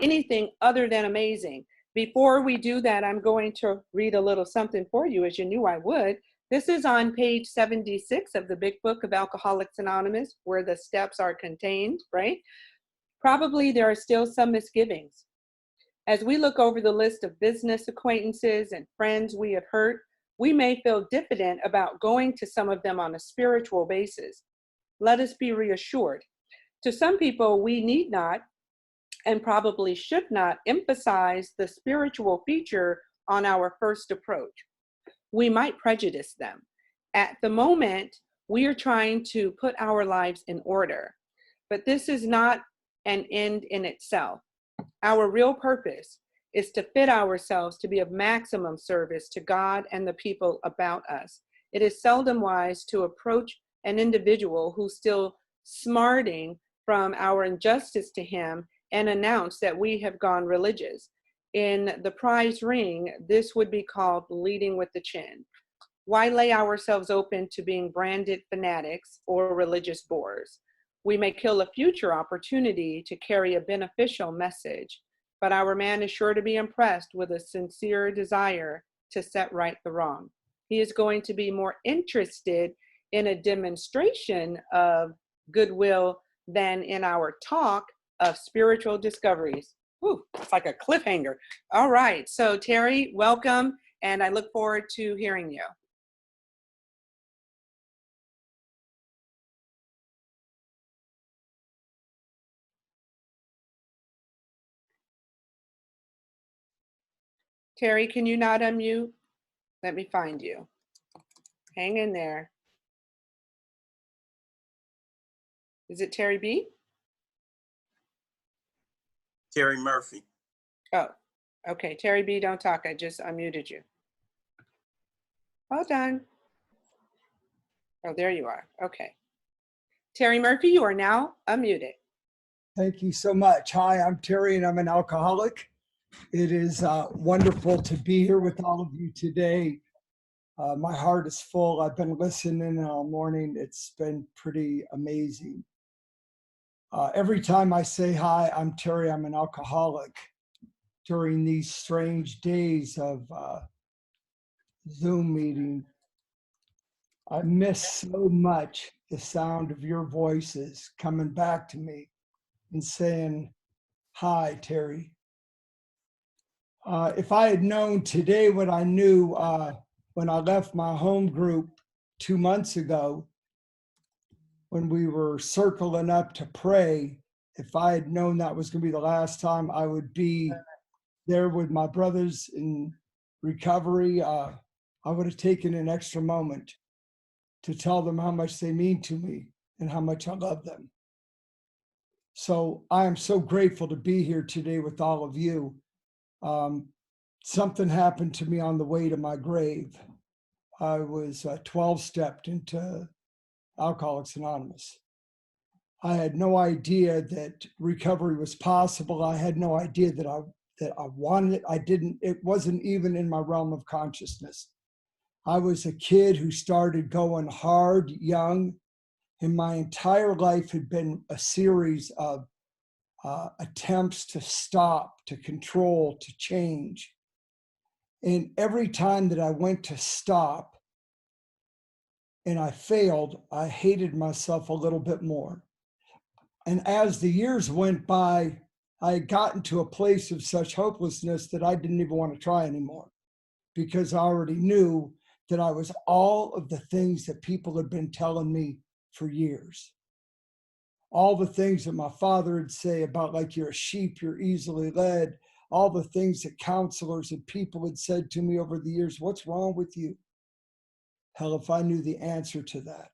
anything other than amazing. Before we do that, I'm going to read a little something for you, as you knew I would. This is on page 76 of the Big Book of Alcoholics Anonymous, where the steps are contained, right? Probably there are still some misgivings. As we look over the list of business acquaintances and friends we have hurt, we may feel diffident about going to some of them on a spiritual basis. Let us be reassured. To some people, we need not and probably should not emphasize the spiritual feature on our first approach. We might prejudice them. At the moment, we are trying to put our lives in order, but this is not an end in itself. Our real purpose is to fit ourselves to be of maximum service to God and the people about us. It is seldom wise to approach an individual who's still smarting from our injustice to him and announce that we have gone religious. In the prize ring, this would be called leading with the chin. Why lay ourselves open to being branded fanatics or religious bores? We may kill a future opportunity to carry a beneficial message, but our man is sure to be impressed with a sincere desire to set right the wrong. He is going to be more interested in a demonstration of goodwill than in our talk of spiritual discoveries. Ooh, it's like a cliffhanger. All right, so Terry, welcome, and I look forward to hearing you. Terry, can you not unmute? Let me find you. Hang in there. Is it Terry B? Terry Murphy. Oh, okay. Terry B, don't talk. I just unmuted you. Hold on. Oh, there you are. Okay. Terry Murphy, you are now unmuted. Thank you so much. Hi, I'm Terry and I'm an alcoholic. It is wonderful to be here with all of you today. My heart is full. I've been listening all morning. It's been pretty amazing. Every time I say, hi, I'm Terry, I'm an alcoholic, during these strange days of Zoom meeting, I miss so much the sound of your voices coming back to me and saying, hi, Terry. If I had known today what I knew when I left my home group 2 months ago, when we were circling up to pray, if I had known that was going to be the last time I would be there with my brothers in recovery, I would have taken an extra moment to tell them how much they mean to me and how much I love them. So I am so grateful to be here today with all of you. Something happened to me on the way to my grave. I was 12-stepped into Alcoholics Anonymous. I had no idea that recovery was possible. I had no idea that I wanted it. It wasn't even in my realm of consciousness. I was a kid who started going hard young, and my entire life had been a series of attempts to stop, to control, to change. And every time that I went to stop and I failed, I hated myself a little bit more. And as the years went by, I had gotten to a place of such hopelessness that I didn't even want to try anymore, because I already knew that I was all of the things that people had been telling me for years. All the things that my father would say about, like, you're a sheep, you're easily led, all the things that counselors and people had said to me over the years. What's wrong with you? Hell, if I knew the answer to that.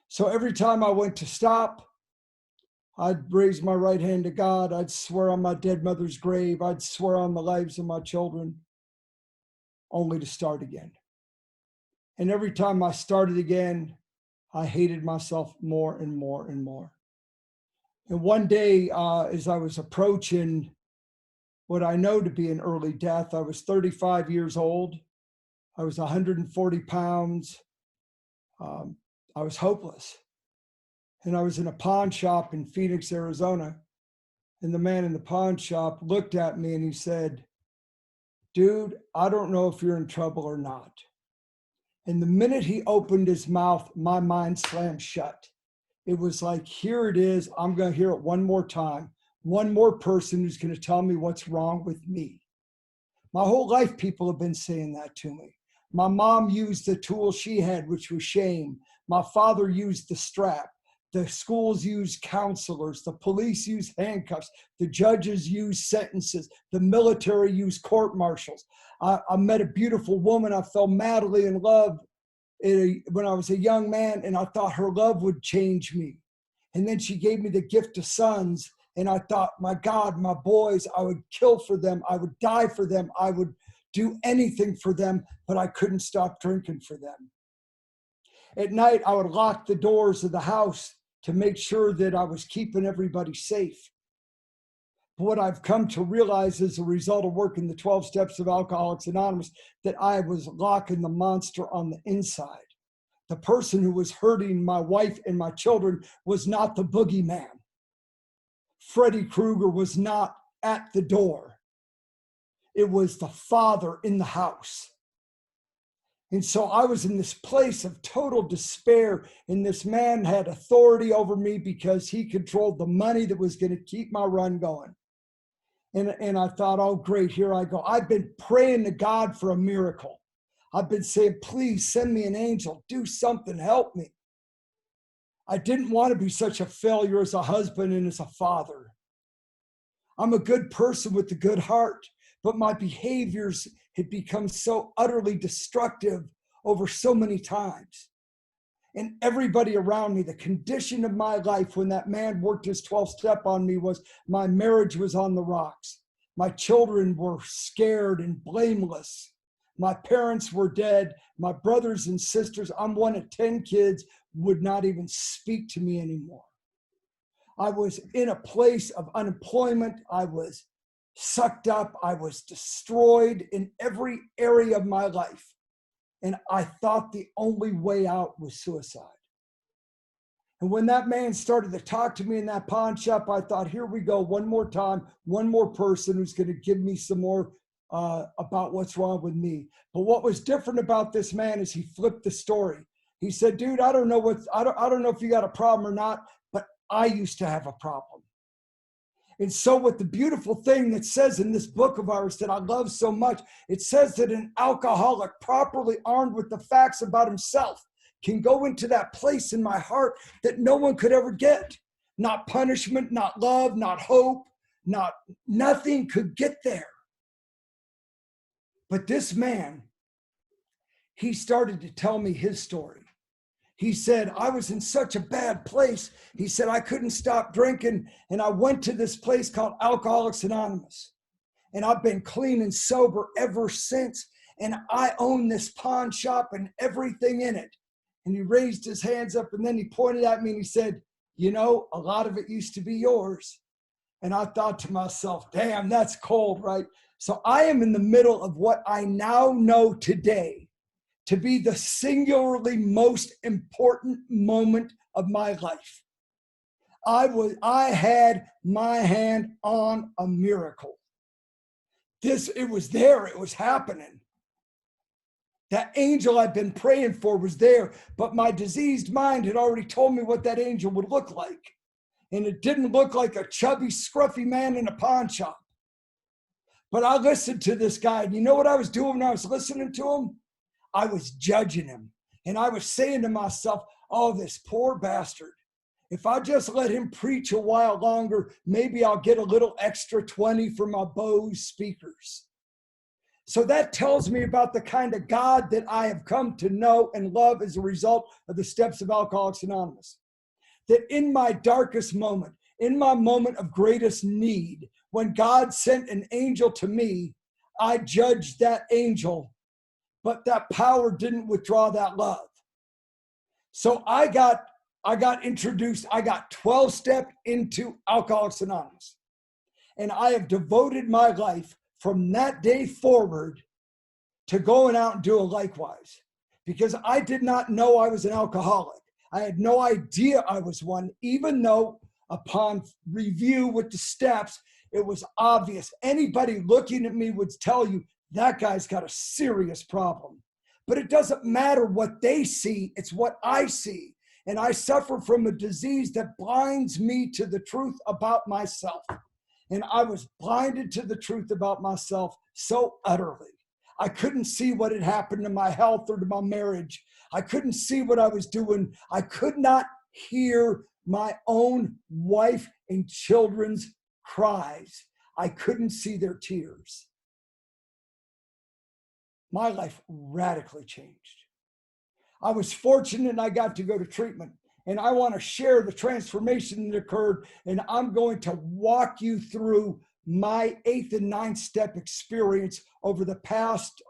So every time I went to stop, I'd raise my right hand to God. I'd swear on my dead mother's grave. I'd swear on the lives of my children, only to start again. And every time I started again, I hated myself more and more and more. And one day, as I was approaching what I know to be an early death, I was 35 years old. I was 140 pounds. I was hopeless. And I was in a pawn shop in Phoenix, Arizona. And the man in the pawn shop looked at me and he said, dude, I don't know if you're in trouble or not. And the minute he opened his mouth, my mind slammed shut. It was like, here it is. I'm going to hear it one more time. One more person who's going to tell me what's wrong with me. My whole life, people have been saying that to me. My mom used the tool she had, which was shame. My father used the strap. The schools used counselors. The police used handcuffs. The judges used sentences. The military used court martials. I met a beautiful woman. I fell madly in love when I was a young man, and I thought her love would change me. And then she gave me the gift of sons. And I thought, my God, my boys, I would kill for them. I would die for them. I would do anything for them, but I couldn't stop drinking for them. At night, I would lock the doors of the house to make sure that I was keeping everybody safe. But what I've come to realize as a result of working the 12 steps of Alcoholics Anonymous, that I was locking the monster on the inside. The person who was hurting my wife and my children was not the boogeyman. Freddy Krueger was not at the door. It was the father in the house. And so I was in this place of total despair, and this man had authority over me because he controlled the money that was going to keep my run going. And I thought, oh, great, here I go. I've been praying to God for a miracle. I've been saying, please send me an angel, do something, help me. I didn't want to be such a failure as a husband and as a father. I'm a good person with a good heart, but my behaviors had become so utterly destructive over so many times. And everybody around me, the condition of my life when that man worked his 12th step on me was my marriage was on the rocks. My children were scared and blameless. My parents were dead. My brothers and sisters, I'm one of 10 kids, would not even speak to me anymore. I was in a place of unemployment. I was sucked up. I was destroyed in every area of my life. And I thought the only way out was suicide. And when that man started to talk to me in that pawn shop, I thought, here we go, one more time, one more person who's going to give me some more about what's wrong with me. But what was different about this man is he flipped the story. He said, dude, I don't know if you got a problem or not, but I used to have a problem. And so what the beautiful thing that says in this book of ours that I love so much, it says that an alcoholic properly armed with the facts about himself can go into that place in my heart that no one could ever get. Not punishment, not love, not hope, nothing could get there. But this man, he started to tell me his story. He said, I was in such a bad place. He said, I couldn't stop drinking. And I went to this place called Alcoholics Anonymous. And I've been clean and sober ever since. And I own this pawn shop and everything in it. And he raised his hands up and then he pointed at me and he said, you know, a lot of it used to be yours. And I thought to myself, damn, that's cold, right? So I am in the middle of what I now know today to be the singularly most important moment of my life. I had my hand on a miracle. It was there, it was happening. That angel I'd been praying for was there, but my diseased mind had already told me what that angel would look like. And it didn't look like a chubby, scruffy man in a pawn shop. But I listened to this guy, and you know what I was doing when I was listening to him? I was judging him. And I was saying to myself, oh, this poor bastard. If I just let him preach a while longer, maybe I'll get a little extra 20 for my Bose speakers. So that tells me about the kind of God that I have come to know and love as a result of the steps of Alcoholics Anonymous. That in my darkest moment, in my moment of greatest need, when God sent an angel to me, I judged that angel, but that power didn't withdraw that love. So I got introduced, I got 12-step into Alcoholics Anonymous. And I have devoted my life from that day forward to going out and doing likewise. Because I did not know I was an alcoholic. I had no idea I was one, even though upon review with the steps, it was obvious. Anybody looking at me would tell you that guy's got a serious problem. But it doesn't matter what they see, it's what I see. And I suffer from a disease that blinds me to the truth about myself. And I was blinded to the truth about myself so utterly. I couldn't see what had happened to my health or to my marriage. I couldn't see what I was doing. I could not hear my own wife and children's cries. I couldn't see their tears. My life radically changed. I was fortunate and I got to go to treatment. And I want to share the transformation that occurred. And I'm going to walk you through my 8th and 9th step experience over the past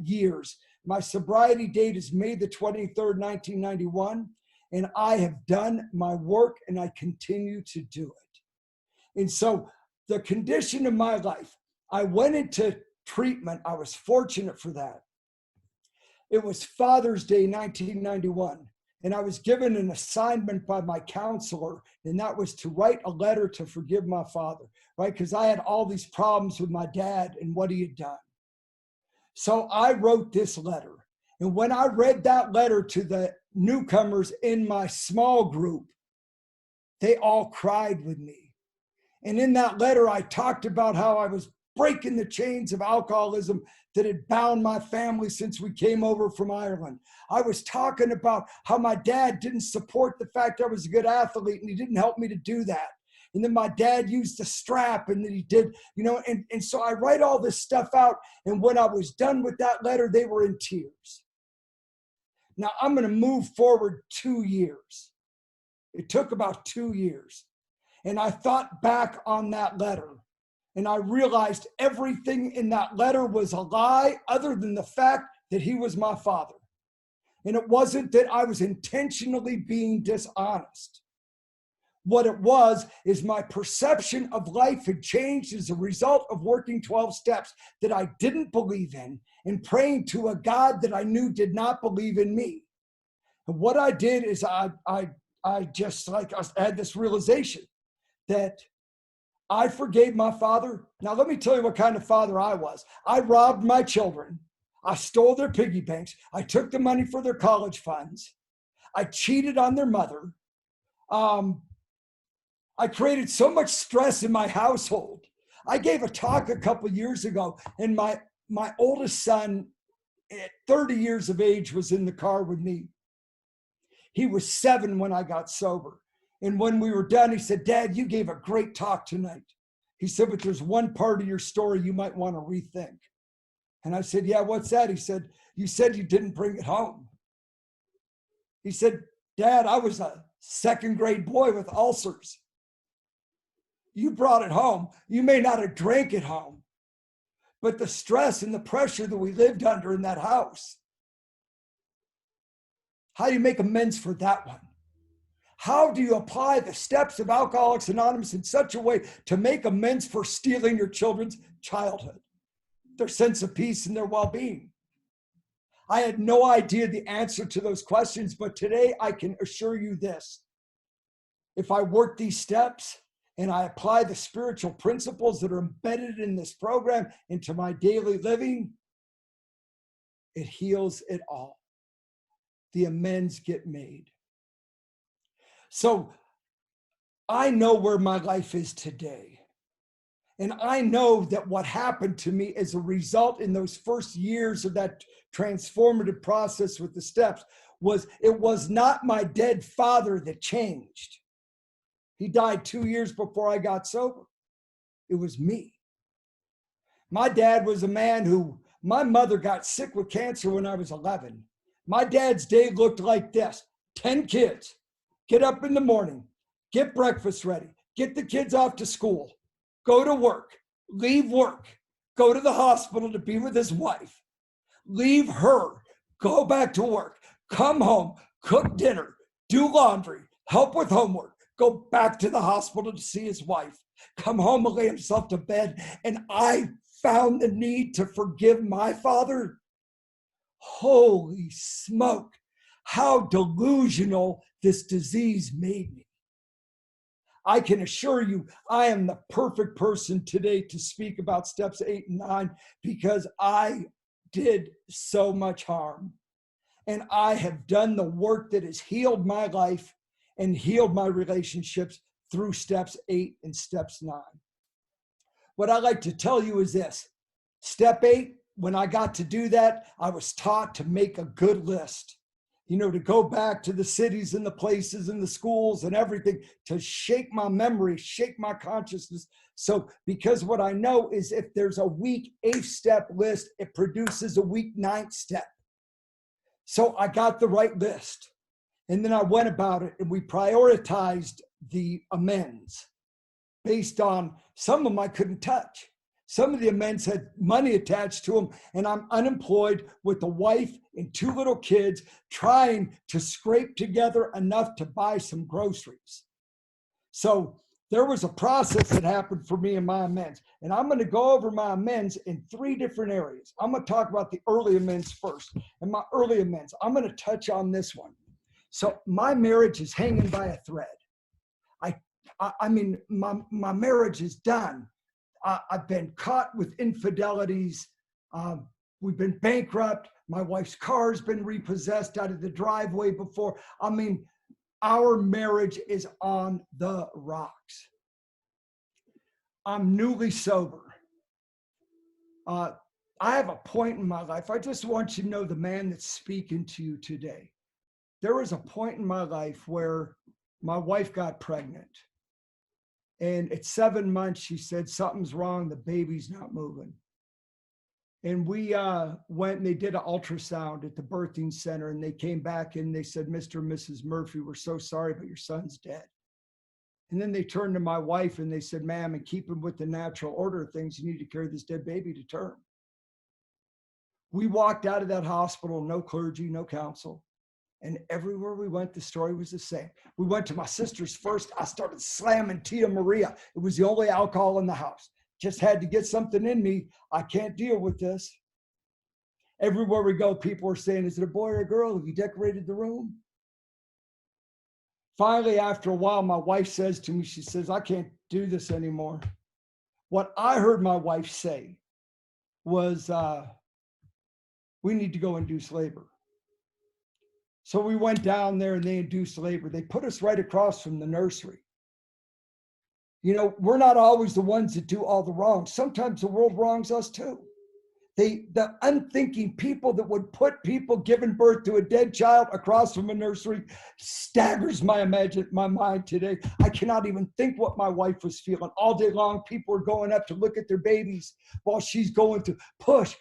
years. My sobriety date is May the 23rd, 1991. And I have done my work and I continue to do it. And so the condition of my life, I went into treatment. I was fortunate for that. It was Father's Day, 1991. And I was given an assignment by my counselor, and that was to write a letter to forgive my father, right? Because I had all these problems with my dad and what he had done. So I wrote this letter. And when I read that letter to the newcomers in my small group, they all cried with me. And in that letter, I talked about how I was breaking the chains of alcoholism that had bound my family since we came over from Ireland. I was talking about how my dad didn't support the fact I was a good athlete and he didn't help me to do that. And then my dad used the strap and then he did, and so I write all this stuff out. And when I was done with that letter, they were in tears. Now I'm going to move forward 2 years. It took about 2 years. And I thought back on that letter. And I realized everything in that letter was a lie other than the fact that he was my father. And it wasn't that I was intentionally being dishonest. What it was is my perception of life had changed as a result of working 12 steps that I didn't believe in and praying to a God that I knew did not believe in me. And what I did is I had this realization that I forgave my father. Now, let me tell you what kind of father I was. I robbed my children. I stole their piggy banks. I took the money for their college funds. I cheated on their mother. I created so much stress in my household. I gave a talk a couple years ago, and my oldest son at 30 years of age was in the car with me. He was 7 when I got sober. And when we were done, he said, "Dad, you gave a great talk tonight." He said, "But there's one part of your story you might want to rethink." And I said, "Yeah, what's that?" He said, "You said you didn't bring it home." He said, "Dad, I was a 2nd grade boy with ulcers. You brought it home. You may not have drank it home, but the stress and the pressure that we lived under in that house. How do you make amends for that one? How do you apply the steps of Alcoholics Anonymous in such a way to make amends for stealing your children's childhood, their sense of peace and their well-being?" I had no idea the answer to those questions, but today I can assure you this. If I work these steps and I apply the spiritual principles that are embedded in this program into my daily living, it heals it all. The amends get made. So I know where my life is today. And I know that what happened to me as a result in those first years of that transformative process with the steps it was not my dead father that changed. He died 2 years before I got sober. It was me. My dad was a man my mother got sick with cancer when I was 11. My dad's day looked like this: 10 kids, get up in the morning, get breakfast ready, get the kids off to school, go to work, leave work, go to the hospital to be with his wife, leave her, go back to work, come home, cook dinner, do laundry, help with homework, go back to the hospital to see his wife, come home and lay himself to bed. And I found the need to forgive my father. Holy smoke, how delusional this disease made me. I can assure you, I am the perfect person today to speak about steps 8 and 9 because I did so much harm. And I have done the work that has healed my life and healed my relationships through steps 8 and steps 9. What I like to tell you is this. Step 8, when I got to do that, I was taught to make a good list. To go back to the cities and the places and the schools and everything to shake my memory, shake my consciousness. So, because what I know is if there's a weak 8th step list, it produces a weak 9th step. So I got the right list. And then I went about it and we prioritized the amends based on some of them I couldn't touch. Some of the amends had money attached to them, and I'm unemployed with a wife and 2 little kids trying to scrape together enough to buy some groceries. So there was a process that happened for me in my amends. And I'm going to go over my amends in 3 different areas. I'm going to talk about the early amends first. And my early amends, I'm going to touch on this one. So my marriage is hanging by a thread. I mean, my marriage is done. I've been caught with infidelities. We've been bankrupt. My wife's car's been repossessed out of the driveway before. I mean, our marriage is on the rocks. I'm newly sober. I have a point in my life. I just want you to know the man that's speaking to you today. There was a point in my life where my wife got pregnant. And at 7 months, she said, something's wrong. The baby's not moving. And we went and they did an ultrasound at the birthing center. And they came back and they said, Mr. and Mrs. Murphy, we're so sorry, but your son's dead. And then they turned to my wife and they said, ma'am, in keeping with the natural order of things, you need to carry this dead baby to term. We walked out of that hospital, no clergy, no counsel. And everywhere we went, the story was the same. We went to my sister's first. I started slamming Tia Maria. It was the only alcohol in the house. Just had to get something in me. I can't deal with this. Everywhere we go, people are saying, is it a boy or a girl? Have you decorated the room? Finally, after a while, my wife says to me, she says, I can't do this anymore. What I heard my wife say was, we need to go induce labor. So we went down there and they induced labor. They put us right across from the nursery. We're not always the ones that do all the wrong. Sometimes the world wrongs us too. The unthinking people that would put people giving birth to a dead child across from a nursery staggers my mind today. I cannot even think what my wife was feeling. All day long, people were going up to look at their babies while she's going to push.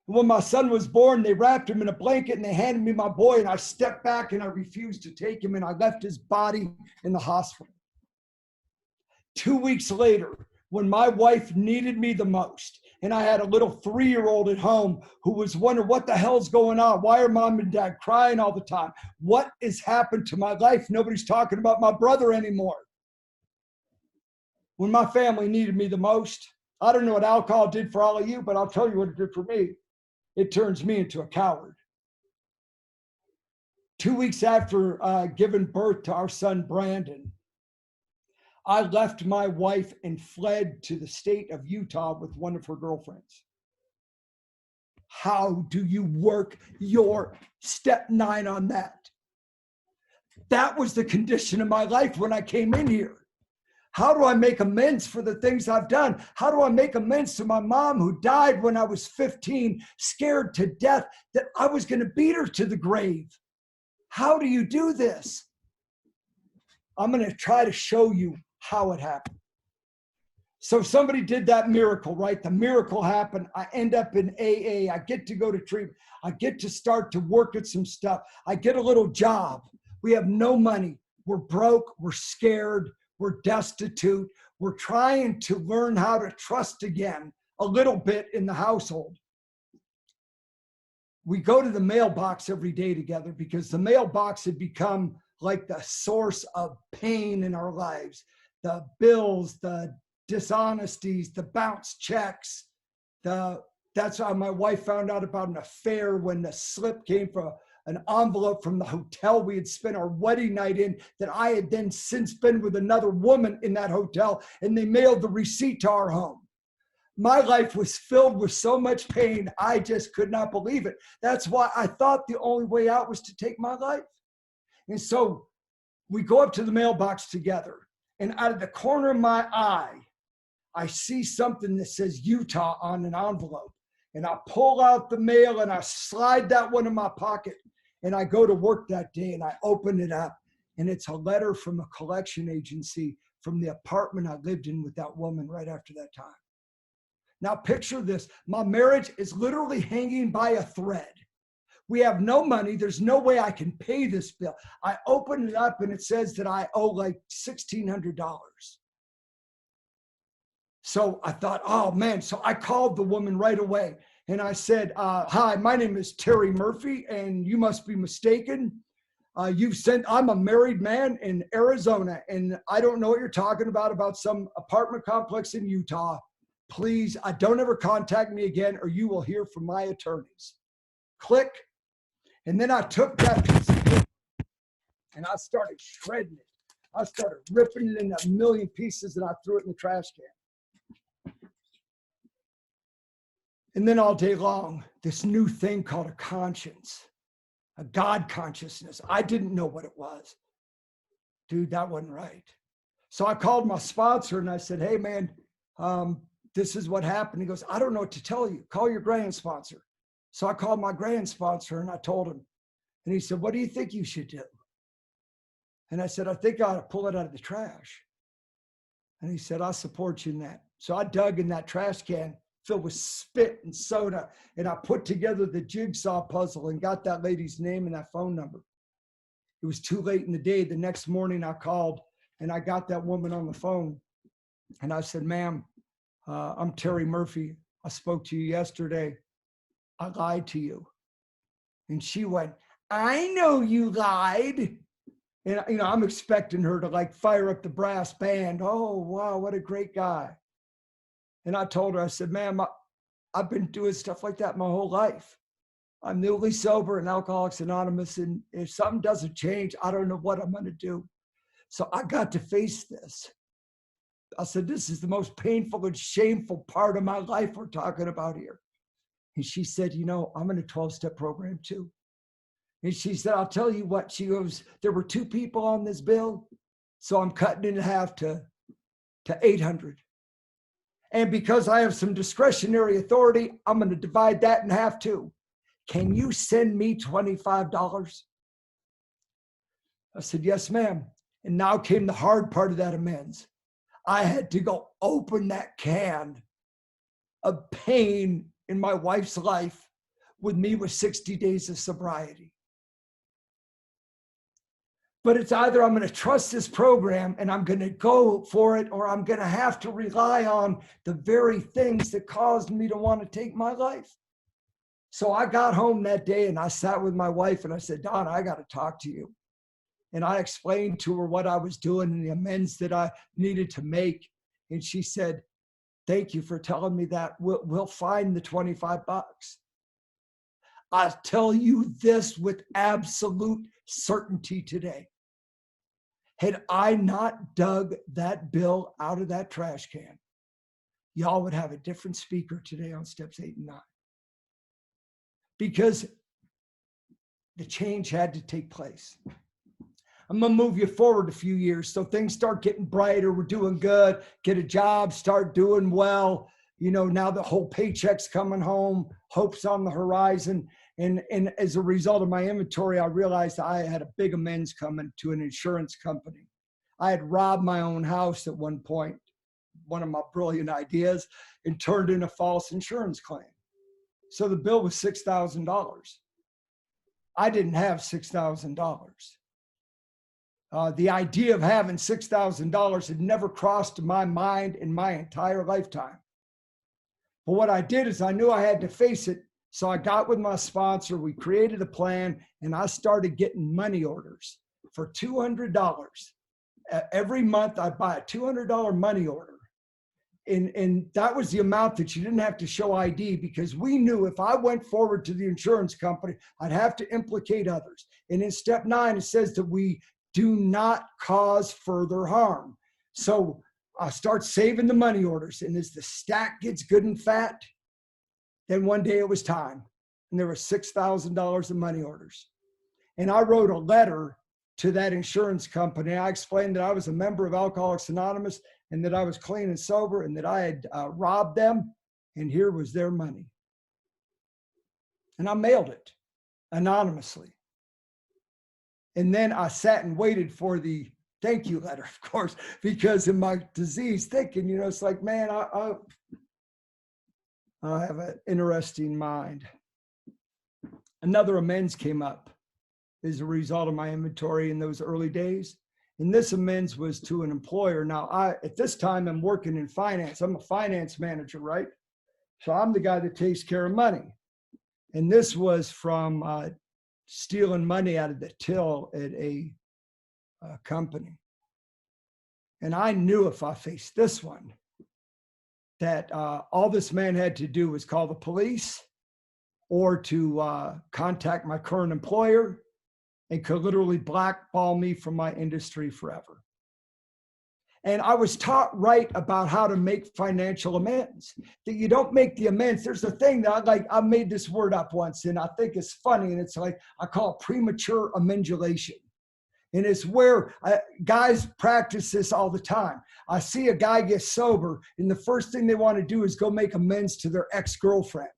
When my son was born, they wrapped him in a blanket and they handed me my boy, and I stepped back and I refused to take him, and I left his body in the hospital. 2 weeks later, when my wife needed me the most, and I had a little 3-year-old at home who was wondering what the hell's going on? Why are mom and dad crying all the time? What has happened to my life? Nobody's talking about my brother anymore. When my family needed me the most, I don't know what alcohol did for all of you, but I'll tell you what it did for me. It turns me into a coward. 2 weeks after giving birth to our son, Brandon, I left my wife and fled to the state of Utah with one of her girlfriends. How do you work your step 9 on that? That was the condition of my life when I came in here. How do I make amends for the things I've done? How do I make amends to my mom who died when I was 15, scared to death that I was going to beat her to the grave? How do you do this? I'm going to try to show you how it happened. So somebody did that miracle, right? The miracle happened. I end up in AA. I get to go to treatment. I get to start to work at some stuff. I get a little job. We have no money. We're broke. We're scared. We're destitute. We're trying to learn how to trust again a little bit in the household. We go to the mailbox every day together because the mailbox had become like the source of pain in our lives. The bills, the dishonesties, the bounce checks. That's how my wife found out about an affair when the slip came from an envelope from the hotel we had spent our wedding night in that I had then since been with another woman in that hotel, and they mailed the receipt to our home. My life was filled with so much pain, I just could not believe it. That's why I thought the only way out was to take my life. And so we go up to the mailbox together, and out of the corner of my eye, I see something that says Utah on an envelope. And I pull out the mail and I slide that one in my pocket. And I go to work that day and I open it up. And it's a letter from a collection agency from the apartment I lived in with that woman right after that time. Now picture this. My marriage is literally hanging by a thread. We have no money. There's no way I can pay this bill. I open it up and it says that I owe like $1,600. So I thought, oh man. So I called the woman right away and I said, hi, my name is Terry Murphy and you must be mistaken. I'm a married man in Arizona and I don't know what you're talking about some apartment complex in Utah. Please, don't ever contact me again or you will hear from my attorneys. Click. And then I took that piece of paper and I started shredding it. I started ripping it into a million pieces and I threw it in the trash can. And then all day long, this new thing called a conscience, a God consciousness. I didn't know what it was. Dude, that wasn't right. So I called my sponsor and I said, hey man, this is what happened. He goes, I don't know what to tell you. Call your grand sponsor. So I called my grand sponsor and I told him, and he said, what do you think you should do? And I said, I think I ought to pull it out of the trash. And he said, I'll support you in that. So I dug in that trash can filled with spit and soda, and I put together the jigsaw puzzle and got that lady's name and that phone number. It was too late in the day. The next morning I called and I got that woman on the phone and I said, ma'am, I'm Terry Murphy. I spoke to you yesterday. I lied to you. And she went, I know you lied. And, I'm expecting her to like fire up the brass band. Oh, wow, what a great guy. And I told her, I said, ma'am, I've been doing stuff like that my whole life. I'm newly sober in Alcoholics Anonymous. And if something doesn't change, I don't know what I'm going to do. So I got to face this. I said, this is the most painful and shameful part of my life we're talking about here. And she said, I'm in a 12-step program too. And she said, I'll tell you what, she goes, there were 2 people on this bill. So I'm cutting it in half to 800. And because I have some discretionary authority, I'm going to divide that in half too. Can you send me $25? I said, yes, ma'am. And now came the hard part of that amends. I had to go open that can of pain in my wife's life with me with 60 days of sobriety. But it's either I'm going to trust this program and I'm going to go for it, or I'm going to have to rely on the very things that caused me to want to take my life. So I got home that day and I sat with my wife and I said, Donna, I got to talk to you. And I explained to her what I was doing and the amends that I needed to make. And she said, thank you for telling me that. We'll find the $25. I'll tell you this with absolute certainty today. Had I not dug that bill out of that trash can, y'all would have a different speaker today on steps 8 and 9. Because the change had to take place. I'm going to move you forward a few years. So things start getting brighter. We're doing good. Get a job, start doing well. Now the whole paycheck's coming home, hope's on the horizon. And as a result of my inventory, I realized I had a big amends coming to an insurance company. I had robbed my own house at one point, one of my brilliant ideas, and turned in a false insurance claim. So the bill was $6,000. I didn't have $6,000. The idea of having $6,000 had never crossed my mind in my entire lifetime. But what I did is I knew I had to face it. So I got with my sponsor, we created a plan, and I started getting money orders for $200. Every month I'd buy a $200 money order. and that was the amount that you didn't have to show ID, because we knew if I went forward to the insurance company, I'd have to implicate others. And in step 9, it says that we do not cause further harm. So I start saving the money orders. And as the stack gets good and fat, then one day it was time. And there was $6,000 of money orders. And I wrote a letter to that insurance company. I explained that I was a member of Alcoholics Anonymous and that I was clean and sober and that I had robbed them. And here was their money. And I mailed it anonymously. And then I sat and waited for the thank you letter, of course, because in my disease thinking, you know, it's like, man, I have an interesting mind. Another amends came up as a result of my inventory in those early days. And this amends was to an employer. Now, at this time, I'm working in finance. I'm a finance manager, right? So I'm the guy that takes care of money. And this was from stealing money out of the till at a company. And I knew if I faced this one, that all this man had to do was call the police or to contact my current employer, and could literally blackball me from my industry forever. And I was taught right about how to make financial amends, that you don't make the amends. There's a thing that I made this word up once, and I think it's funny, and it's like, I call it premature amendulation. And it's where guys practice this all the time. I see a guy get sober, and the first thing they want to do is go make amends to their ex-girlfriend.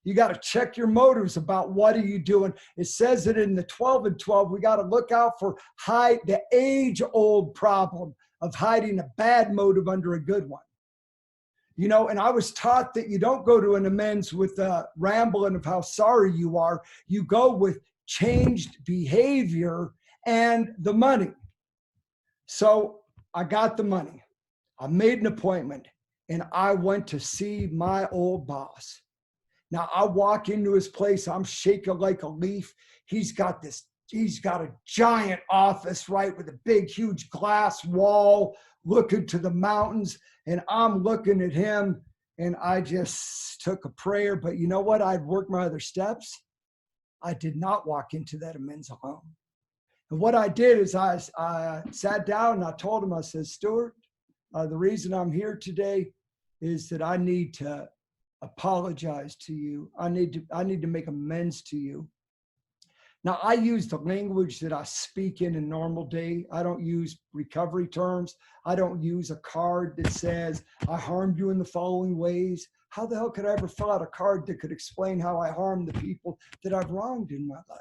You got to check your motives about what are you doing. It says that in the 12 and 12, we got to look out for the age-old problem of hiding a bad motive under a good one. You know, and I was taught that you don't go to an amends with rambling of how sorry you are. You go with changed behavior and the money. So I got the money. I made an appointment, and I went to see my old boss. Now I walk into his place, I'm shaking like a leaf. He's got a giant office, right, with a big, huge glass wall looking to the mountains. And I'm looking at him, and I just took a prayer. But you know what? I'd worked my other steps. I did not walk into that amends alone. And what I did is I sat down and I told him, I said, Stuart, the reason I'm here today is that I need to apologize to you. I need to make amends to you. Now, I use the language that I speak in a normal day. I don't use recovery terms. I don't use a card that says, I harmed you in the following ways. How the hell could I ever fill out a card that could explain how I harmed the people that I've wronged in my life?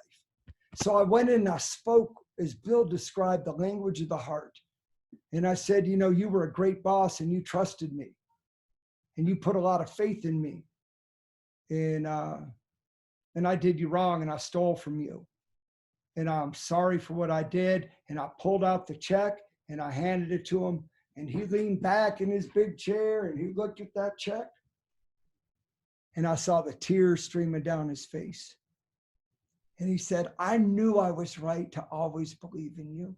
So I went in and I spoke, as Bill described, the language of the heart. And I said, you know, you were a great boss and you trusted me. And you put a lot of faith in me. And I did you wrong and I stole from you. And I'm sorry for what I did. And I pulled out the check and I handed it to him. And he leaned back in his big chair and he looked at that check. And I saw the tears streaming down his face. And he said, I knew I was right to always believe in you.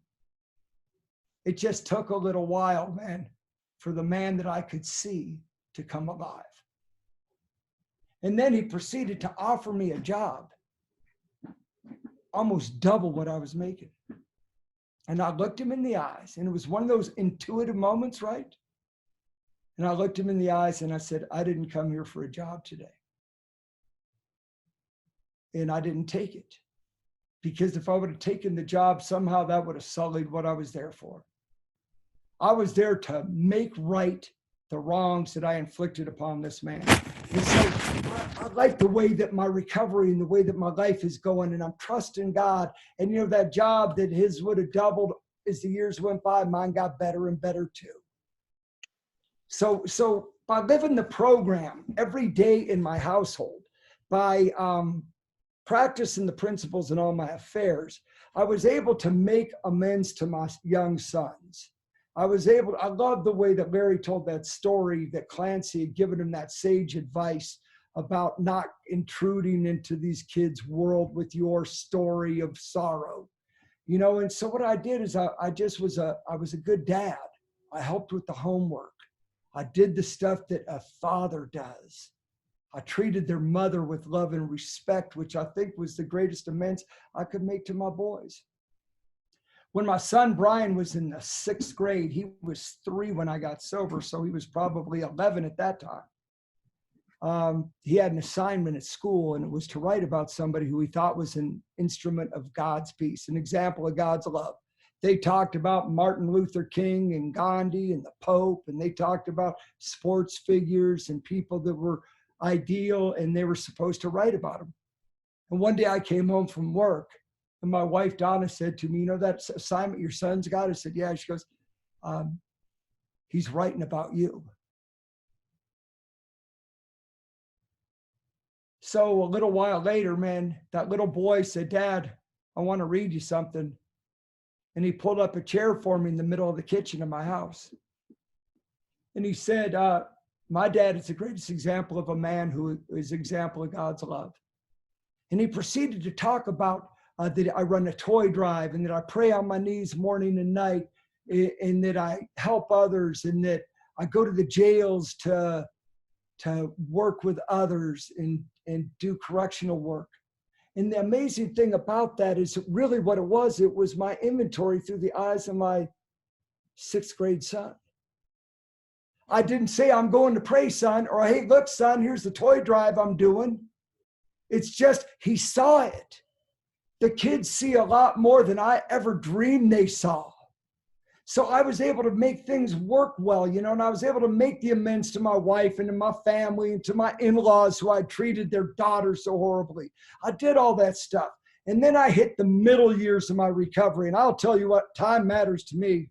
It just took a little while, man, for the man that I could see to come alive. And then he proceeded to offer me a job, almost double what I was making. And I looked him in the eyes, and it was one of those intuitive moments, right? And I looked him in the eyes and I said, I didn't come here for a job today. And I didn't take it, because if I would have taken the job, somehow that would have sullied what I was there for. I was there to make right the wrongs that I inflicted upon this man. And so I like the way that my recovery and the way that my life is going, and I'm trusting God. And you know, that job that his would have doubled as the years went by, mine got better and better too. So by living the program every day in my household, by practicing the principles in all my affairs, I was able to make amends to my young sons. I love the way that Larry told that story that Clancy had given him that sage advice about not intruding into these kids' world with your story of sorrow. You know, and so what I did is I was a good dad. I helped with the homework. I did the stuff that a father does. I treated their mother with love and respect, which I think was the greatest amends I could make to my boys. When my son Brian was in the 6th grade, he was 3 when I got sober, so he was probably 11 at that time. He had an assignment at school, and it was to write about somebody who he thought was an instrument of God's peace, an example of God's love. They talked about Martin Luther King and Gandhi and the Pope, and they talked about sports figures and people that were ideal, and they were supposed to write about them. And one day I came home from work, and my wife, Donna, said to me, you know that assignment your son's got? I said, yeah. She goes, he's writing about you. So a little while later, man, that little boy said, Dad, I want to read you something. And he pulled up a chair for me in the middle of the kitchen of my house. And he said, my dad is the greatest example of a man who is an example of God's love. And he proceeded to talk about that I run a toy drive, and that I pray on my knees morning and night, and that I help others, and that I go to the jails to work with others and do correctional work. And the amazing thing about that is really what it was my inventory through the eyes of my 6th grade son. I didn't say, I'm going to pray, son, or hey, look, son, here's the toy drive I'm doing. It's just, he saw it. The kids see a lot more than I ever dreamed they saw. So I was able to make things work well, and I was able to make the amends to my wife and to my family and to my in-laws who I treated their daughter so horribly. I did all that stuff. And then I hit the middle years of my recovery. And I'll tell you what, time matters to me.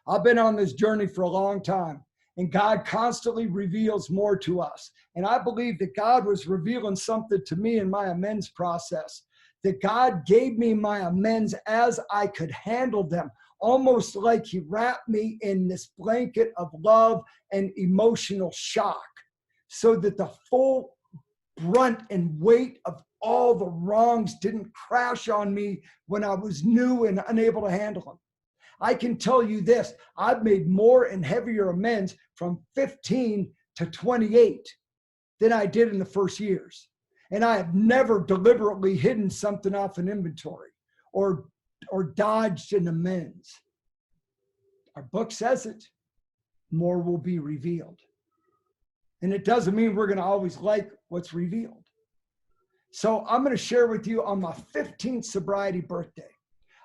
I've been on this journey for a long time, and God constantly reveals more to us. And I believe that God was revealing something to me in my amends process, that God gave me my amends as I could handle them, almost like he wrapped me in this blanket of love and emotional shock, so that the full brunt and weight of all the wrongs didn't crash on me when I was new and unable to handle them. I can tell you this, I've made more and heavier amends from 15 to 28 than I did in the first years. And I have never deliberately hidden something off an inventory or dodged an amends. Our book says it, more will be revealed. And it doesn't mean we're going to always like what's revealed. So I'm going to share with you on my 15th sobriety birthday.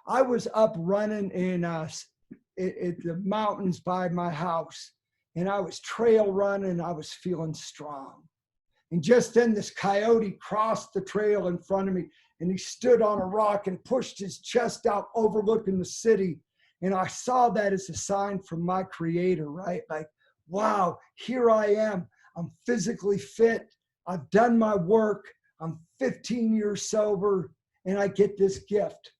I was up running in the mountains by my house, and I was trail running. I was feeling strong. And just then this coyote crossed the trail in front of me, and he stood on a rock and pushed his chest out overlooking the city. And I saw that as a sign from my creator, right? Like, wow, here I am. I'm physically fit. I've done my work. I'm 15 years sober, and I get this gift.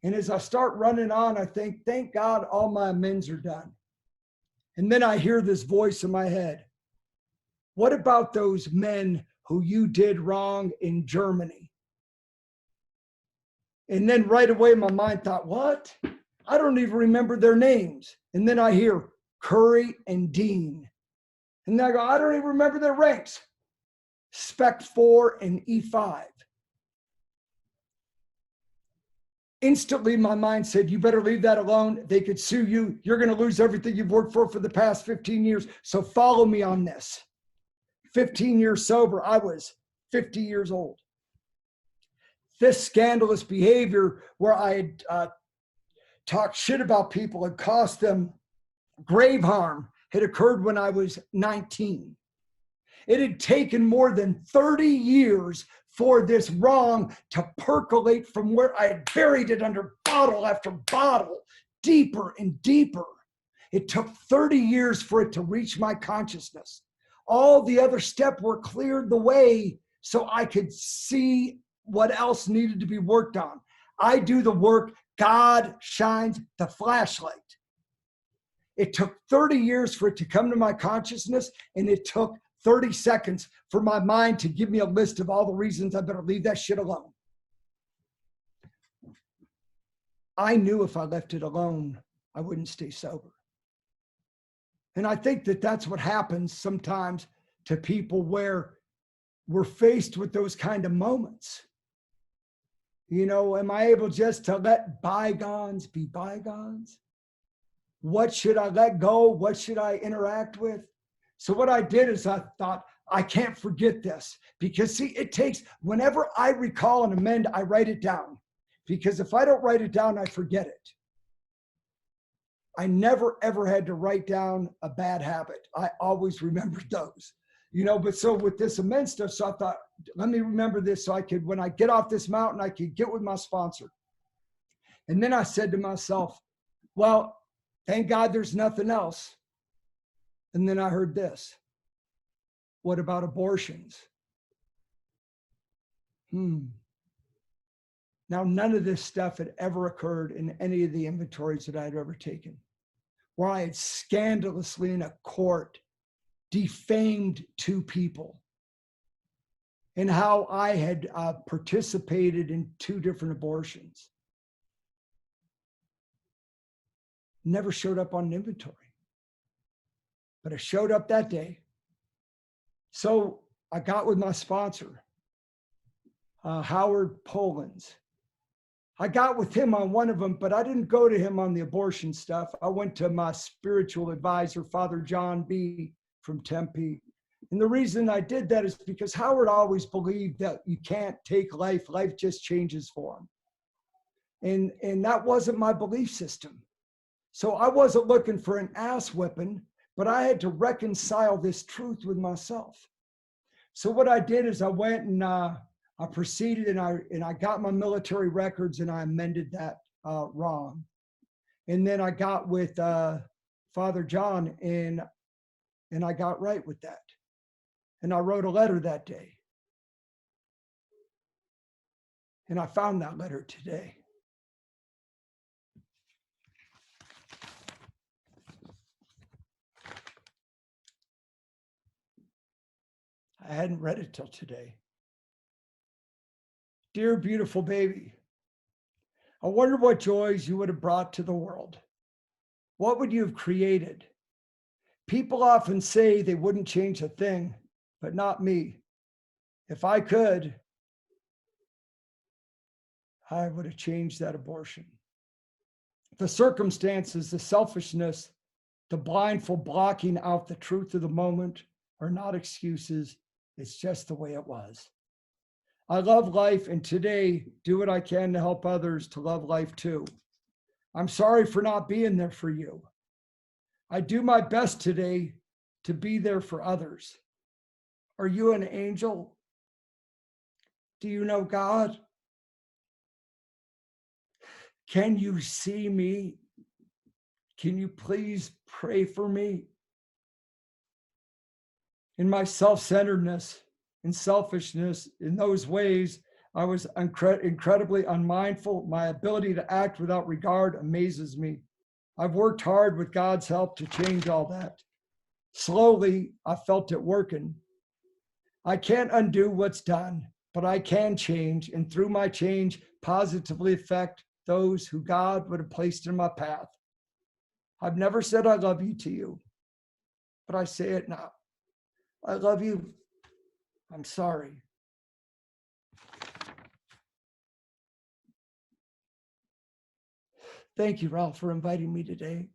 And as I start running on, I think, thank God all my amends are done. And then I hear this voice in my head. What about those men who you did wrong in Germany? And then right away, my mind thought, what? I don't even remember their names. And then I hear Curry and Dean. And then I go, I don't even remember their ranks. Spec 4 and E5. Instantly, my mind said, you better leave that alone. They could sue you. You're going to lose everything you've worked for the past 15 years. So follow me on this. 15 years sober, I was 50 years old. This scandalous behavior where I had talked shit about people and cost them grave harm had occurred when I was 19. It had taken more than 30 years for this wrong to percolate from where I had buried it under bottle after bottle, deeper and deeper. It took 30 years for it to reach my consciousness. All the other step work cleared the way so I could see what else needed to be worked on. I do the work, God shines the flashlight. It took 30 years for it to come to my consciousness, and it took 30 seconds for my mind to give me a list of all the reasons I better leave that shit alone. I knew if I left it alone, I wouldn't stay sober. And I think that that's what happens sometimes to people where we're faced with those kind of moments. You know, am I able just to let bygones be bygones? What should I let go? What should I interact with? So what I did is I thought, I can't forget this, because see, it takes, whenever I recall and amend, I write it down, because if I don't write it down, I forget it. I never, ever had to write down a bad habit. I always remembered those, you know, but so with this amend stuff, so I thought, let me remember this so I could, when I get off this mountain, I could get with my sponsor. And then I said to myself, well, thank God there's nothing else. And then I heard this. What about abortions? Now, none of this stuff had ever occurred in any of the inventories that I had ever taken, where I had scandalously in a court defamed two people, and how I had participated in 2 different abortions. Never showed up on an inventory, but it showed up that day. So I got with my sponsor, Howard Polans. I got with him on one of them, but I didn't go to him on the abortion stuff. I went to my spiritual advisor, Father John B. from Tempe. And the reason I did that is because Howard always believed that you can't take life. Life just changes form. And that wasn't my belief system. So I wasn't looking for an ass whipping, but I had to reconcile this truth with myself. So what I did is I went and I proceeded and I got my military records and I amended that wrong. And then I got with Father John and I got right with that. And I wrote a letter that day. And I found that letter today. I hadn't read it till today. Dear beautiful baby, I wonder what joys you would have brought to the world. What would you have created? People often say they wouldn't change a thing, but not me. If I could, I would have changed that abortion. The circumstances, the selfishness, the blindful blocking out the truth of the moment are not excuses. It's just the way it was. I love life, and today do what I can to help others to love life too. I'm sorry for not being there for you. I do my best today to be there for others. Are you an angel? Do you know God? Can you see me? Can you please pray for me? In my self-centeredness and selfishness, in those ways, I was incredibly unmindful. My ability to act without regard amazes me. I've worked hard with God's help to change all that. Slowly, I felt it working. I can't undo what's done, but I can change, and through my change, positively affect those who God would have placed in my path. I've never said I love you to you, but I say it now. I love you. I'm sorry. Thank you, Ralph, for inviting me today.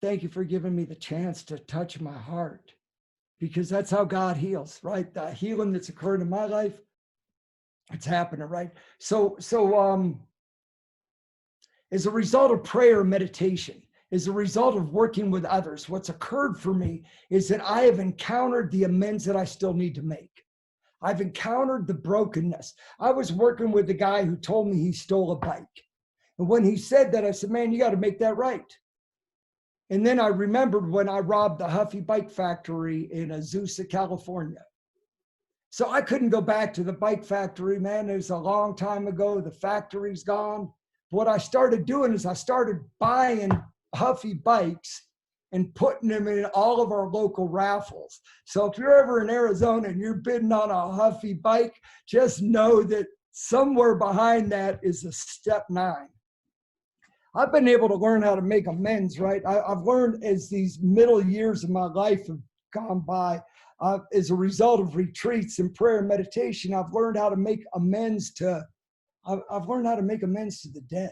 Thank you for giving me the chance to touch my heart, because that's how God heals, right? The healing that's occurred in my life, it's happening, right? So as a result of prayer and meditation, as a result of working with others, what's occurred for me is that I have encountered the amends that I still need to make. I've encountered the brokenness. I was working with the guy who told me he stole a bike. And when he said that, I said, man, you got to make that right. And then I remembered when I robbed the Huffy Bike Factory in Azusa, California. So I couldn't go back to the bike factory, man. It was a long time ago. The factory's gone. What I started doing is I started buying Huffy bikes and putting them in all of our local raffles. So if you're ever in Arizona and you're bidding on a Huffy bike, just know that somewhere behind that is a step 9. I've been able to learn how to make amends, right? I've learned as these middle years of my life have gone by, as a result of retreats and prayer and meditation, I've learned how to make amends to, I've learned how to make amends to the dead.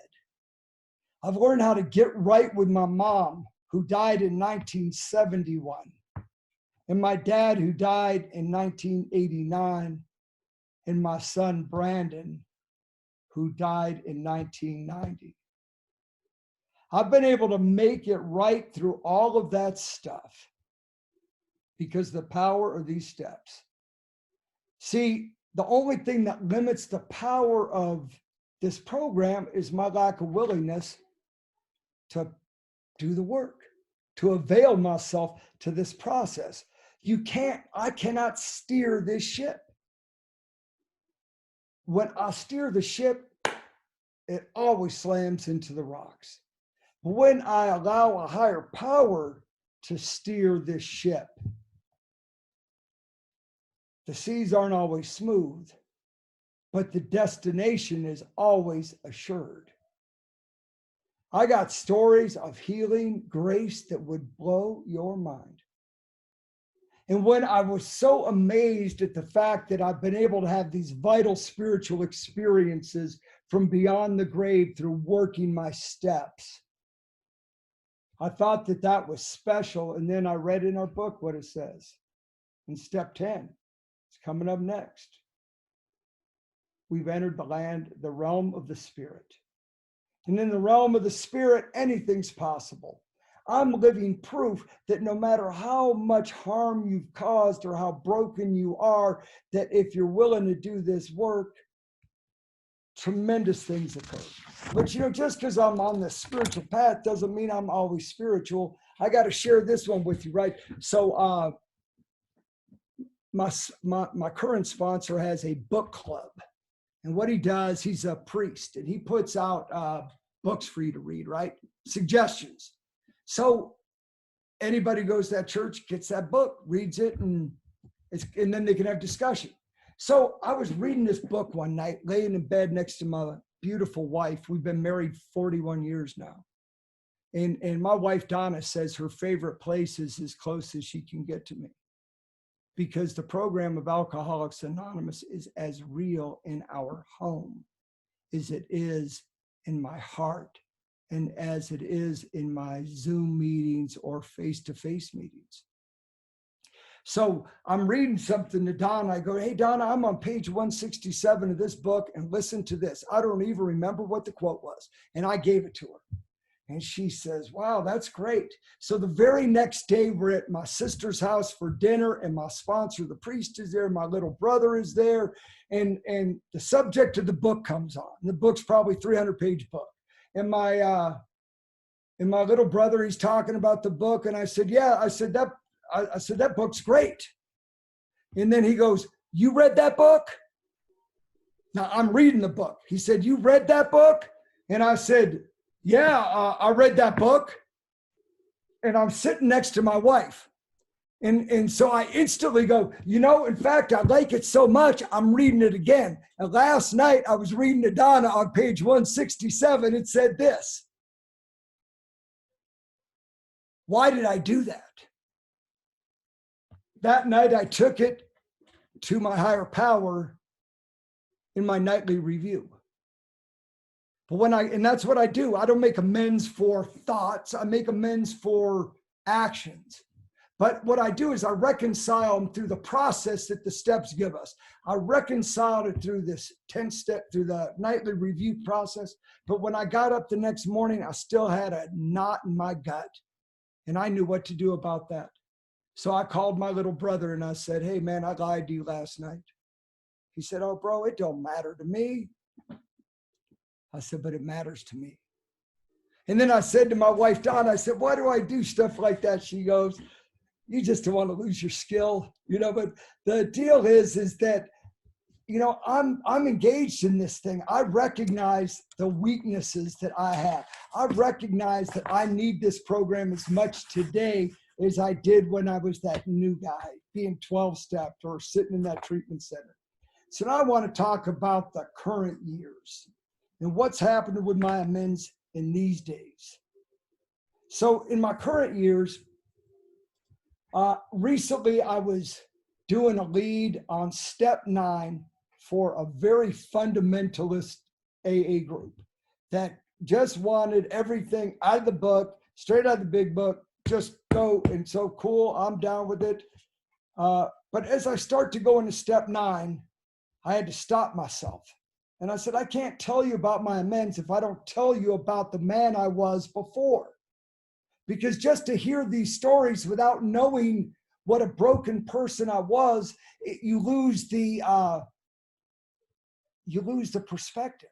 I've learned how to get right with my mom, who died in 1971, and my dad, who died in 1989, and my son, Brandon, who died in 1990. I've been able to make it right through all of that stuff because the power of these steps. See, the only thing that limits the power of this program is my lack of willingness to do the work, to avail myself to this process. I cannot steer this ship. When I steer the ship, it always slams into the rocks. When I allow a higher power to steer this ship, the seas aren't always smooth, but the destination is always assured. I got stories of healing grace that would blow your mind. And when I was so amazed at the fact that I've been able to have these vital spiritual experiences from beyond the grave through working my steps, I thought that that was special. And then I read in our book what it says in step 10. It's coming up next. We've entered the land, the realm of the spirit. And in the realm of the spirit, anything's possible. I'm living proof that no matter how much harm you've caused or how broken you are, that if you're willing to do this work, tremendous things occur. But just because I'm on the spiritual path doesn't mean I'm always spiritual. I got to share this one with you, right? So my current sponsor has a book club. And what he does, he's a priest, and he puts out books for you to read, right? Suggestions. So anybody goes to that church, gets that book, reads it, and then they can have discussion. So I was reading this book one night, laying in bed next to my beautiful wife. We've been married 41 years now. And my wife, Donna, says her favorite place is as close as she can get to me, because the program of Alcoholics Anonymous is as real in our home as it is in my heart and as it is in my Zoom meetings or face-to-face meetings. So I'm reading something to Donna. I go, hey, Donna, I'm on page 167 of this book, and listen to this. I don't even remember what the quote was. And I gave it to her. And she says, wow, that's great. So the very next day, we're at my sister's house for dinner, and my sponsor, the priest, is there. My little brother is there. And the subject of the book comes on. The book's probably 300-page book. And my little brother, he's talking about the book. And I said, yeah, I said, that book's great. And then he goes, you read that book? Now I'm reading the book. He said, you read that book? And I said, yeah, I read that book. And I'm sitting next to my wife. And so I instantly go, in fact, I like it so much, I'm reading it again. And last night I was reading to Donna on page 167. It said this. Why did I do that? That night I took it to my higher power in my nightly review. But and that's what I do. I don't make amends for thoughts. I make amends for actions. But what I do is I reconcile them through the process that the steps give us. I reconciled it through this 10-step, through the nightly review process. But when I got up the next morning, I still had a knot in my gut. And I knew what to do about that. So I called my little brother and I said, hey, man, I lied to you last night. He said, oh, bro, it don't matter to me. I said, but it matters to me. And then I said to my wife, Donna, I said, why do I do stuff like that? She goes, you just don't want to lose your skill, but the deal is that, I'm engaged in this thing. I recognize the weaknesses that I have. I recognize that I need this program as much today as I did when I was that new guy, being 12-stepped or sitting in that treatment center. So now I want to talk about the current years and what's happened with my amends in these days. So in my current years, recently I was doing a lead on step 9 for a very fundamentalist AA group that just wanted everything out of the book, straight out of the big book, just go, and so cool, I'm down with it. But as I start to go into step 9, I had to stop myself. And I said, I can't tell you about my amends if I don't tell you about the man I was before. Because just to hear these stories without knowing what a broken person I was, you lose the perspective.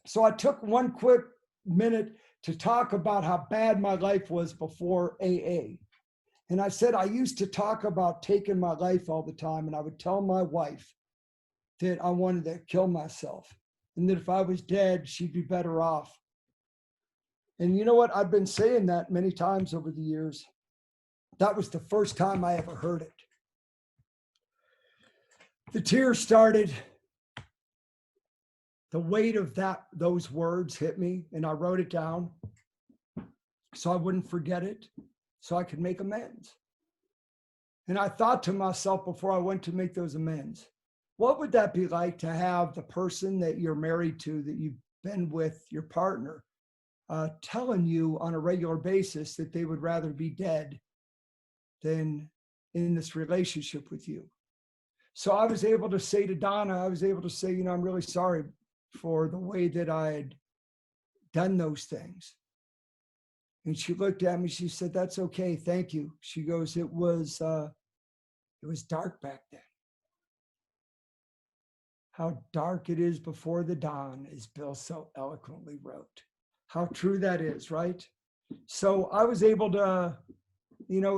So I took one quick minute to talk about how bad my life was before AA. And I said, I used to talk about taking my life all the time. And I would tell my wife that I wanted to kill myself and that if I was dead, she'd be better off. And you know what? I've been saying that many times over the years. That was the first time I ever heard it. The tears started. The weight of those words hit me, and I wrote it down so I wouldn't forget it, so I could make amends. And I thought to myself before I went to make those amends, what would that be like to have the person that you're married to, that you've been with, your partner, telling you on a regular basis that they would rather be dead than in this relationship with you? So I was able to say to Donna, I was able to say, I'm really sorry for the way that I had done those things. And she looked at me, she said, that's okay, thank you. She goes, it was dark back then. How dark it is before the dawn, as Bill so eloquently wrote. How true that is, right? So I was able to,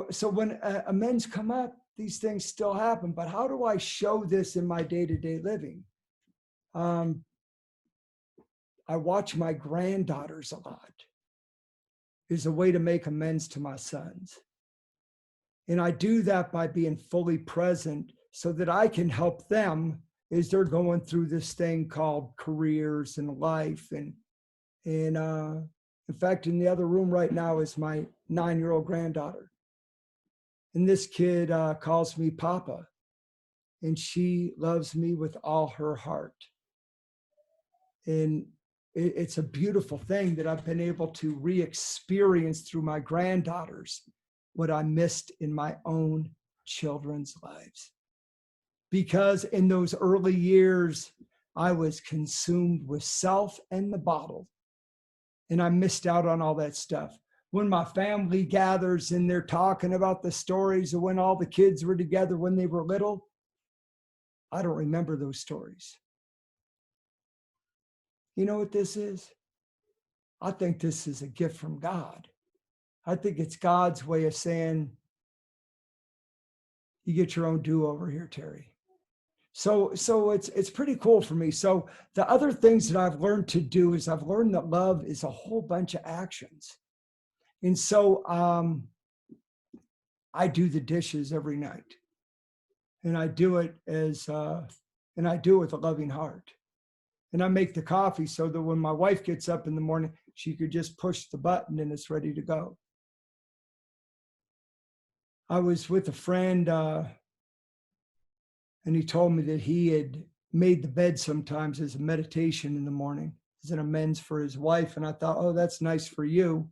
so when amends come up, these things still happen, but how do I show this in my day-to-day living? I watch my granddaughters a lot. Is a way to make amends to my sons. And I do that by being fully present so that I can help them as they're going through this thing called careers and life. And in fact, in the other room right now is my 9-year-old granddaughter. And this kid calls me Papa, and she loves me with all her heart. And it's a beautiful thing that I've been able to re-experience through my granddaughters what I missed in my own children's lives. Because in those early years, I was consumed with self and the bottle, and I missed out on all that stuff. When my family gathers and they're talking about the stories of when all the kids were together when they were little, I don't remember those stories. You know what this is? I think this is a gift from God. I think it's God's way of saying, you get your own do-over here, Terry. So it's pretty cool for me. So the other things that I've learned to do is I've learned that love is a whole bunch of actions. And so I do the dishes every night. And I do it with a loving heart. And I make the coffee so that when my wife gets up in the morning, she could just push the button and it's ready to go. I was with a friend and he told me that he had made the bed sometimes as a meditation in the morning, as an amends for his wife. And I thought, oh, that's nice for you.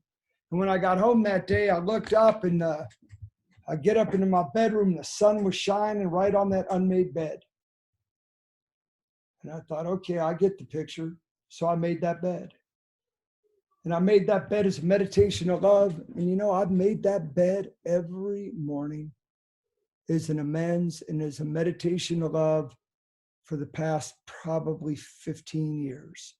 And when I got home that day, I looked up and I get up into my bedroom. The sun was shining right on that unmade bed. And I thought, okay, I get the picture. So I made that bed. And I made that bed as a meditation of love. And I've made that bed every morning as an amends and as a meditation of love for the past probably 15 years.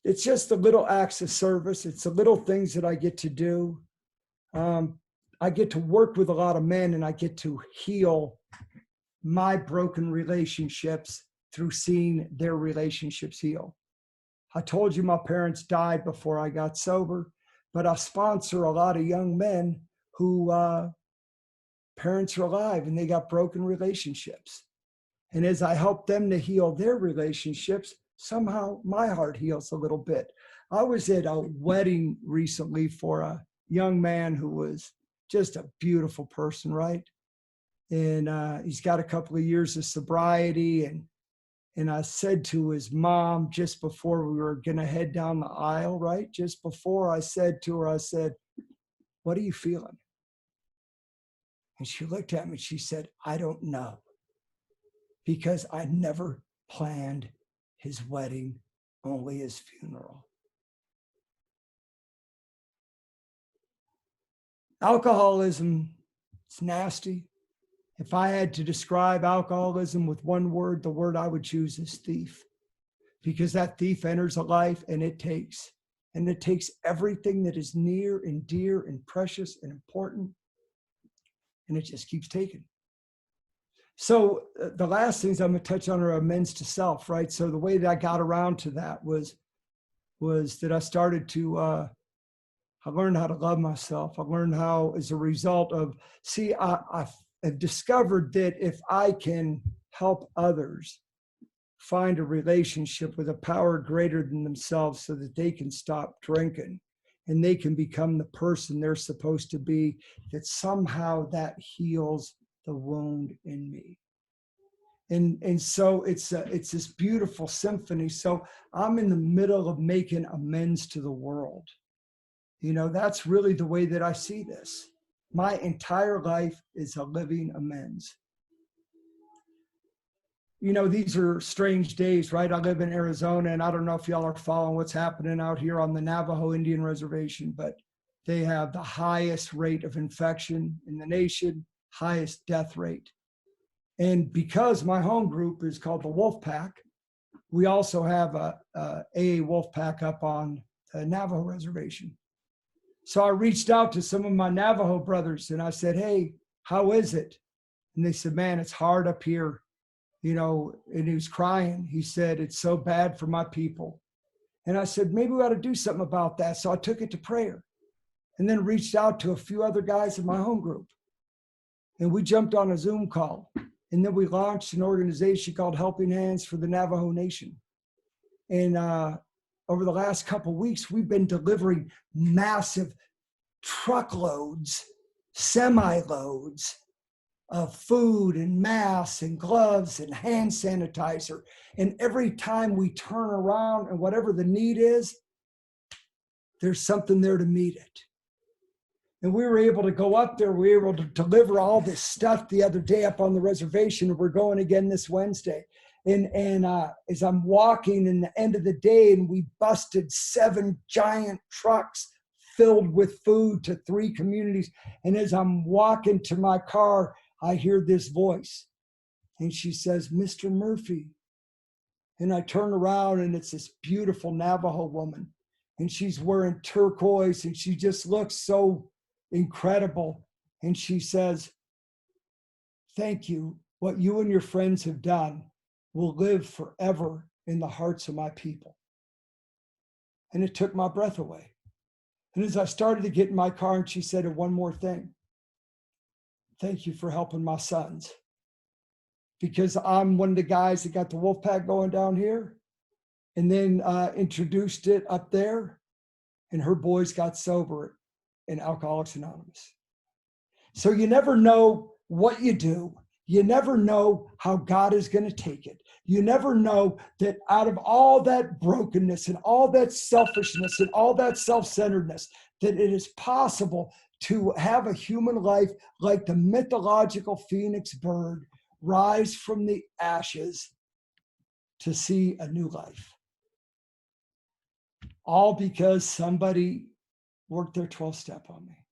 It's just the little acts of service. It's the little things that I get to do. I get to work with a lot of men and I get to heal my broken relationships through seeing their relationships heal. I told you my parents died before I got sober, but I sponsor a lot of young men who parents are alive and they got broken relationships. And as I help them to heal their relationships, somehow my heart heals a little bit. I was at a wedding recently for a young man who was just a beautiful person, right? And he's got a couple of years of sobriety. And I said to his mom just before we were going to head down the aisle, right? Just before, I said to her, I said, "What are you feeling?" And she looked at me and she said, "I don't know," because I never planned his wedding, only his funeral. Alcoholism, it's nasty. If I had to describe alcoholism with one word, the word I would choose is thief, because that thief enters a life and it takes everything that is near and dear and precious and important, and it just keeps taking. So the last things I'm going to touch on are amends to self, right? So the way that I got around to that was that I started to, I learned how to love myself. I learned how, as a result of, I've discovered that if I can help others find a relationship with a power greater than themselves so that they can stop drinking and they can become the person they're supposed to be, that somehow that heals the wound in me. And so it's this beautiful symphony. So I'm in the middle of making amends to the world. You know, that's really the way that I see this. My entire life is a living amends. You know, these are strange days, right? I live in Arizona, and I don't know if y'all are following what's happening out here on the Navajo Indian Reservation, but they have the highest rate of infection in the nation, highest death rate. And because my home group is called the Wolf Pack, we also have a AA Wolf Pack up on the Navajo Reservation. So I reached out to some of my Navajo brothers and I said, "Hey, how is it?" And they said, "Man, it's hard up here." You know, and he was crying. He said, "It's so bad for my people." And I said, "Maybe we ought to do something about that." So I took it to prayer and then reached out to a few other guys in my home group. And we jumped on a Zoom call. And then we launched an organization called Helping Hands for the Navajo Nation. And over the last couple of weeks, we've been delivering massive truckloads, semi-loads of food and masks and gloves and hand sanitizer. And every time we turn around and whatever the need is, there's something there to meet it. And we were able to go up there. We were able to deliver all this stuff the other day up on the reservation. We're going again this Wednesday. And as I'm walking in the end of the day, and we busted 7 giant trucks filled with food to 3 communities. And as I'm walking to my car, I hear this voice. And she says, "Mr. Murphy." And I turn around and it's this beautiful Navajo woman. And she's wearing turquoise and she just looks so incredible. And she says, "Thank you. What you and your friends have done will live forever in the hearts of my people." And it took my breath away. And as I started to get in my car, and she said, "One more thing. Thank you for helping my sons. Because I'm one of the guys that got the Wolf Pack going down here and then introduced it up there. And her boys got sober in Alcoholics Anonymous." So you never know what you do. You never know how God is going to take it. You never know that out of all that brokenness and all that selfishness and all that self-centeredness, that it is possible to have a human life like the mythological phoenix bird rise from the ashes to see a new life. All because somebody worked their 12-step on me.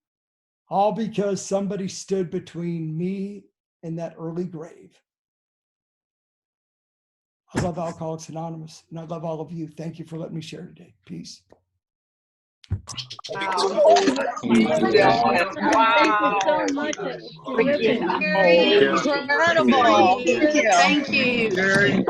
All because somebody stood between me and that early grave. I love Alcoholics Anonymous, and I love all of you. Thank you for letting me share today. Peace. Wow. Thank you so much. It's terrific. Incredible. Thank you.